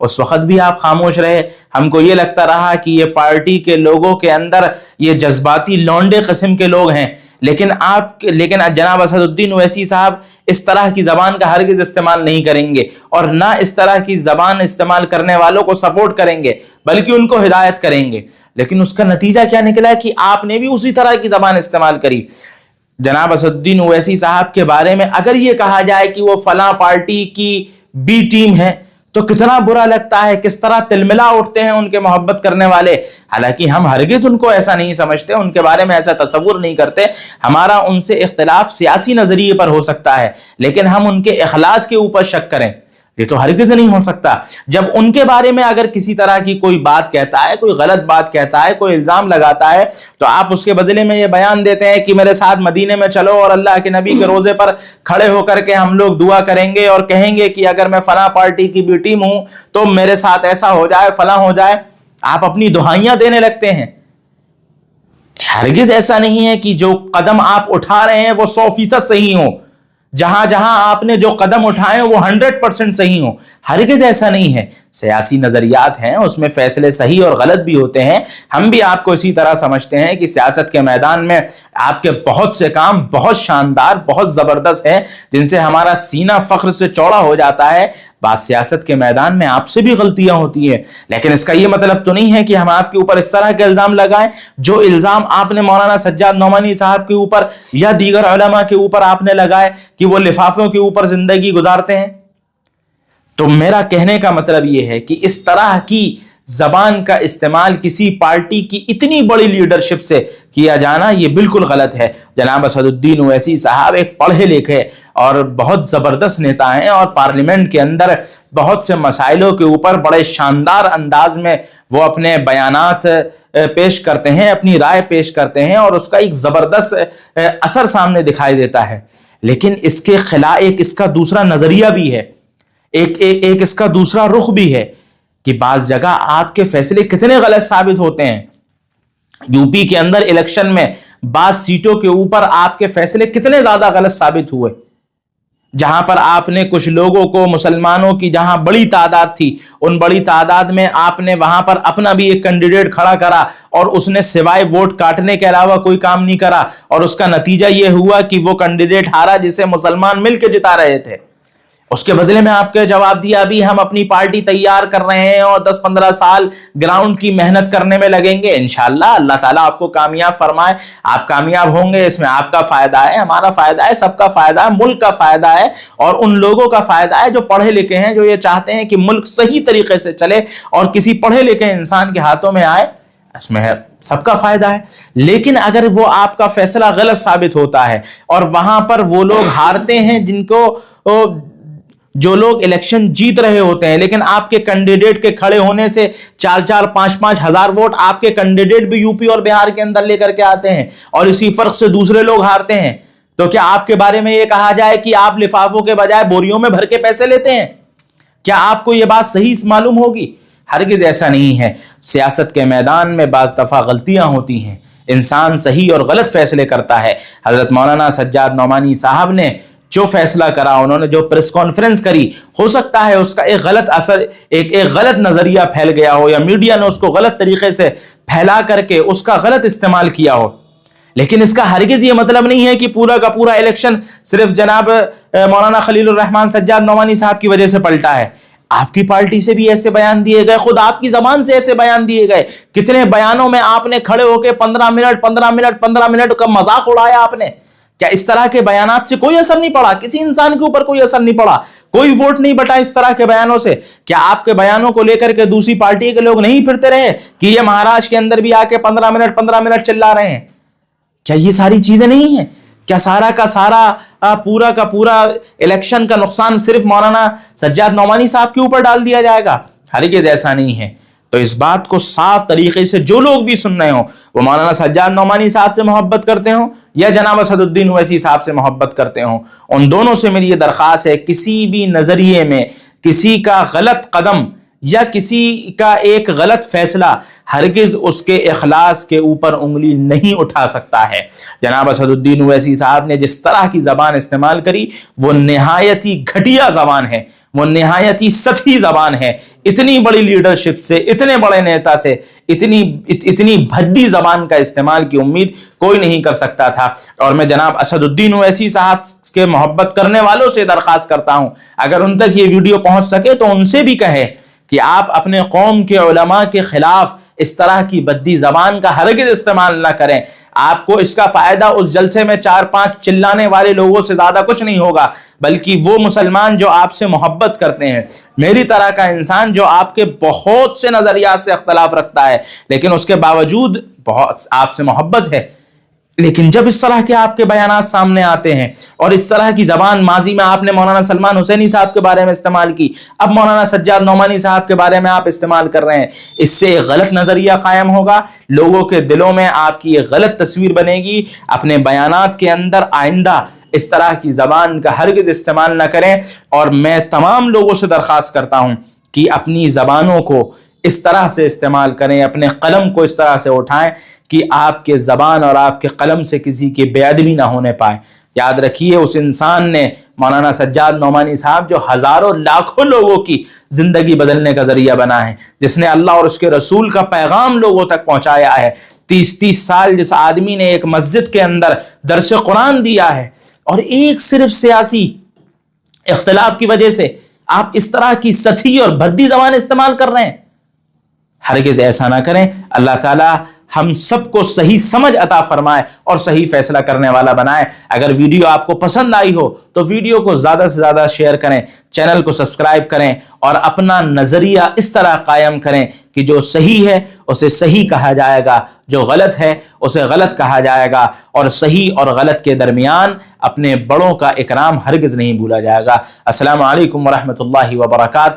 اس وقت بھی آپ خاموش رہے. ہم کو یہ لگتا رہا کہ یہ پارٹی کے لوگوں کے اندر یہ جذباتی لونڈے قسم کے لوگ ہیں، لیکن جناب اسد الدین اویسی صاحب اس طرح کی زبان کا ہرگز استعمال نہیں کریں گے، اور نہ اس طرح کی زبان استعمال کرنے والوں کو سپورٹ کریں گے، بلکہ ان کو ہدایت کریں گے. لیکن اس کا نتیجہ کیا نکلا کہ آپ نے بھی اسی طرح کی زبان استعمال کری. جناب اسد الدین اویسی صاحب کے بارے میں اگر یہ کہا جائے کہ وہ فلاں پارٹی کی بی ٹیم ہے تو کتنا برا لگتا ہے، کس طرح تلملا اٹھتے ہیں ان کے محبت کرنے والے. حالانکہ ہم ہرگز ان کو ایسا نہیں سمجھتے، ان کے بارے میں ایسا تصور نہیں کرتے. ہمارا ان سے اختلاف سیاسی نظریے پر ہو سکتا ہے، لیکن ہم ان کے اخلاص کے اوپر شک کریں یہ تو ہرگز نہیں ہو سکتا. جب ان کے بارے میں اگر کسی طرح کی کوئی بات کہتا ہے، کوئی غلط بات کہتا ہے، کوئی الزام لگاتا ہے، تو آپ اس کے بدلے میں یہ بیان دیتے ہیں کہ میرے ساتھ مدینے میں چلو اور اللہ کے نبی کے روزے پر کھڑے ہو کر کے ہم لوگ دعا کریں گے اور کہیں گے کہ اگر میں فلاں پارٹی کی بھی ٹیم ہوں تو میرے ساتھ ایسا ہو جائے، فلاں ہو جائے. آپ اپنی دہائیاں دینے لگتے ہیں. ہرگز ایسا نہیں ہے کہ جو قدم آپ اٹھا رہے ہیں وہ 100% صحیح ہو، جہاں جہاں آپ نے جو قدم اٹھائے وہ 100% صحیح ہوں. ہرگز ایسا نہیں ہے. سیاسی نظریات ہیں، اس میں فیصلے صحیح اور غلط بھی ہوتے ہیں. ہم بھی آپ کو اسی طرح سمجھتے ہیں کہ سیاست کے میدان میں آپ کے بہت سے کام بہت شاندار، بہت زبردست ہیں، جن سے ہمارا سینہ فخر سے چوڑا ہو جاتا ہے. بعض سیاست کے میدان میں آپ سے بھی غلطیاں ہوتی ہیں، لیکن اس کا یہ مطلب تو نہیں ہے کہ ہم آپ کے اوپر اس طرح کے الزام لگائیں جو الزام آپ نے مولانا سجاد نعمانی صاحب کے اوپر یا دیگر علماء کے اوپر آپ نے لگائے کہ وہ لفافوں کے اوپر زندگی گزارتے ہیں. تو میرا کہنے کا مطلب یہ ہے کہ اس طرح کی زبان کا استعمال کسی پارٹی کی اتنی بڑی لیڈرشپ سے کیا جانا یہ بالکل غلط ہے. جناب اسد الدین اویسی صاحب ایک پڑھے لکھے اور بہت زبردست نیتا ہیں، اور پارلیمنٹ کے اندر بہت سے مسائلوں کے اوپر بڑے شاندار انداز میں وہ اپنے بیانات پیش کرتے ہیں، اپنی رائے پیش کرتے ہیں، اور اس کا ایک زبردست اثر سامنے دکھائی دیتا ہے. لیکن اس کے خلاف ایک اس کا دوسرا نظریہ بھی ہے، ایک اس کا دوسرا رخ بھی ہے کہ بعض جگہ آپ کے فیصلے کتنے غلط ثابت ہوتے ہیں. یو پی کے اندر الیکشن میں بعض سیٹوں کے اوپر آپ کے فیصلے کتنے زیادہ غلط ثابت ہوئے، جہاں پر آپ نے کچھ لوگوں کو، مسلمانوں کی جہاں بڑی تعداد تھی، ان بڑی تعداد میں آپ نے وہاں پر اپنا بھی ایک کینڈیڈیٹ کھڑا کرا، اور اس نے سوائے ووٹ کاٹنے کے علاوہ کوئی کام نہیں کرا، اور اس کا نتیجہ یہ ہوا کہ وہ کینڈیڈیٹ ہارا جسے مسلمان مل کے جتا رہے تھے. اس کے بدلے میں آپ کے جواب دیا ابھی ہم اپنی پارٹی تیار کر رہے ہیں اور 10-15 سال گراؤنڈ کی محنت کرنے میں لگیں گے، انشاءاللہ اللہ تعالیٰ آپ کو کامیاب فرمائے، آپ کامیاب ہوں گے. اس میں آپ کا فائدہ ہے، ہمارا فائدہ ہے، سب کا فائدہ ہے، ملک کا فائدہ ہے، اور ان لوگوں کا فائدہ ہے جو پڑھے لکھے ہیں، جو یہ چاہتے ہیں کہ ملک صحیح طریقے سے چلے اور کسی پڑھے لکھے انسان کے ہاتھوں میں آئے. اس میں سب کا فائدہ ہے. لیکن اگر وہ آپ کا فیصلہ غلط ثابت ہوتا ہے اور وہاں پر وہ لوگ ہارتے ہیں جن کو جو لوگ الیکشن جیت رہے ہوتے ہیں، لیکن آپ کے کینڈیڈیٹ کے کھڑے ہونے سے 4-4 5-5 ہزار ووٹ آپ کے کینڈیڈیٹ بھی یو پی اور بہار کے اندر لے کر کے آتے ہیں، اور اسی فرق سے دوسرے لوگ ہارتے ہیں، تو کیا آپ کے بارے میں یہ کہا جائے کہ آپ لفافوں کے بجائے بوریوں میں بھر کے پیسے لیتے ہیں؟ کیا آپ کو یہ بات صحیح معلوم ہوگی؟ ہرگز ایسا نہیں ہے. سیاست کے میدان میں بعض دفعہ غلطیاں ہوتی ہیں، انسان صحیح اور غلط فیصلے کرتا ہے. حضرت مولانا سجاد نعمانی صاحب نے جو فیصلہ کرا، انہوں نے جو پریس کانفرنس کری، ہو سکتا ہے اس کا ایک غلط اثر، ایک غلط نظریہ پھیل گیا ہو، یا میڈیا نے اس کو غلط طریقے سے پھیلا کر کے اس کا غلط استعمال کیا ہو. لیکن اس کا ہرگز یہ مطلب نہیں ہے کہ پورا کا پورا الیکشن صرف جناب مولانا خلیل الرحمان سجاد نعمانی صاحب کی وجہ سے پلٹا ہے. آپ کی پارٹی سے بھی ایسے بیان دیے گئے، خود آپ کی زبان سے ایسے بیان دیے گئے. کتنے بیانوں میں آپ نے کھڑے ہو کے 15 منٹ کا مذاق اڑایا آپ نے. کیا اس طرح کے بیانات سے کوئی اثر نہیں پڑا؟ کسی انسان کے اوپر کوئی اثر نہیں پڑا، کوئی ووٹ نہیں بٹا اس طرح کے بیانوں سے. کیا آپ کے بیانوں کو لے کر کے دوسری پارٹی کے لوگ نہیں پھرتے رہے کہ یہ مہاراشٹر کے اندر بھی آ کے 15 منٹ چلا رہے ہیں؟ کیا یہ ساری چیزیں نہیں ہیں؟ کیا سارا کا سارا پورا کا پورا الیکشن کا نقصان صرف مولانا سجاد نعمانی صاحب کے اوپر ڈال دیا جائے گا؟ ہرگز ایسا نہیں ہے. تو اس بات کو صاف طریقے سے جو لوگ بھی سن رہے ہوں، وہ مولانا سجاد نعمانی صاحب سے محبت کرتے ہوں یا جناب اسد الدین اویسی صاحب سے محبت کرتے ہوں، ان دونوں سے میری یہ درخواست ہے، کسی بھی نظریے میں کسی کا غلط قدم یا کسی کا ایک غلط فیصلہ ہرگز اس کے اخلاص کے اوپر انگلی نہیں اٹھا سکتا ہے۔ جناب اسد الدین اویسی صاحب نے جس طرح کی زبان استعمال کری وہ نہایت ہی گھٹیا زبان ہے، وہ نہایت ہی سطحی زبان ہے۔ اتنی بڑی لیڈرشپ سے، اتنے بڑے نیتا سے اتنی بھدی زبان کا استعمال کی امید کوئی نہیں کر سکتا تھا۔ اور میں جناب اسد الدین اویسی صاحب کے محبت کرنے والوں سے درخواست کرتا ہوں، اگر ان تک یہ ویڈیو پہنچ سکے تو ان سے بھی کہے کہ آپ اپنے قوم کے علماء کے خلاف اس طرح کی بدی زبان کا ہرگز استعمال نہ کریں۔ آپ کو اس کا فائدہ اس جلسے میں 4-5 چلانے والے لوگوں سے زیادہ کچھ نہیں ہوگا، بلکہ وہ مسلمان جو آپ سے محبت کرتے ہیں، میری طرح کا انسان جو آپ کے بہت سے نظریات سے اختلاف رکھتا ہے لیکن اس کے باوجود بہت آپ سے محبت ہے، لیکن جب اس طرح کے آپ کے بیانات سامنے آتے ہیں اور اس طرح کی زبان ماضی میں آپ نے مولانا سلمان حسینی صاحب کے بارے میں استعمال کی، اب مولانا سجاد نعمانی صاحب کے بارے میں آپ استعمال کر رہے ہیں، اس سے ایک غلط نظریہ قائم ہوگا، لوگوں کے دلوں میں آپ کی ایک غلط تصویر بنے گی۔ اپنے بیانات کے اندر آئندہ اس طرح کی زبان کا ہرگز استعمال نہ کریں، اور میں تمام لوگوں سے درخواست کرتا ہوں کہ اپنی زبانوں کو اس طرح سے استعمال کریں، اپنے قلم کو اس طرح سے اٹھائیں کہ آپ کے زبان اور آپ کے قلم سے کسی کی بے ادبی نہ ہونے پائے۔ یاد رکھیے اس انسان نے مولانا سجاد نعمانی صاحب جو ہزاروں لاکھوں لوگوں کی زندگی بدلنے کا ذریعہ بنا ہے، جس نے اللہ اور اس کے رسول کا پیغام لوگوں تک پہنچایا ہے، 30 سال جس آدمی نے ایک مسجد کے اندر درس قرآن دیا ہے، اور ایک صرف سیاسی اختلاف کی وجہ سے آپ اس طرح کی سطحی اور بھدی زبان استعمال کر رہے ہیں۔ ہرگز ایسا نہ کریں۔ اللہ تعالیٰ ہم سب کو صحیح سمجھ عطا فرمائے اور صحیح فیصلہ کرنے والا بنائے۔ اگر ویڈیو آپ کو پسند آئی ہو تو ویڈیو کو زیادہ سے زیادہ شیئر کریں، چینل کو سبسکرائب کریں اور اپنا نظریہ اس طرح قائم کریں کہ جو صحیح ہے اسے صحیح کہا جائے گا، جو غلط ہے اسے غلط کہا جائے گا، اور صحیح اور غلط کے درمیان اپنے بڑوں کا اکرام ہرگز نہیں بھولا جائے گا۔ السلام علیکم ورحمۃ اللہ وبرکاتہ۔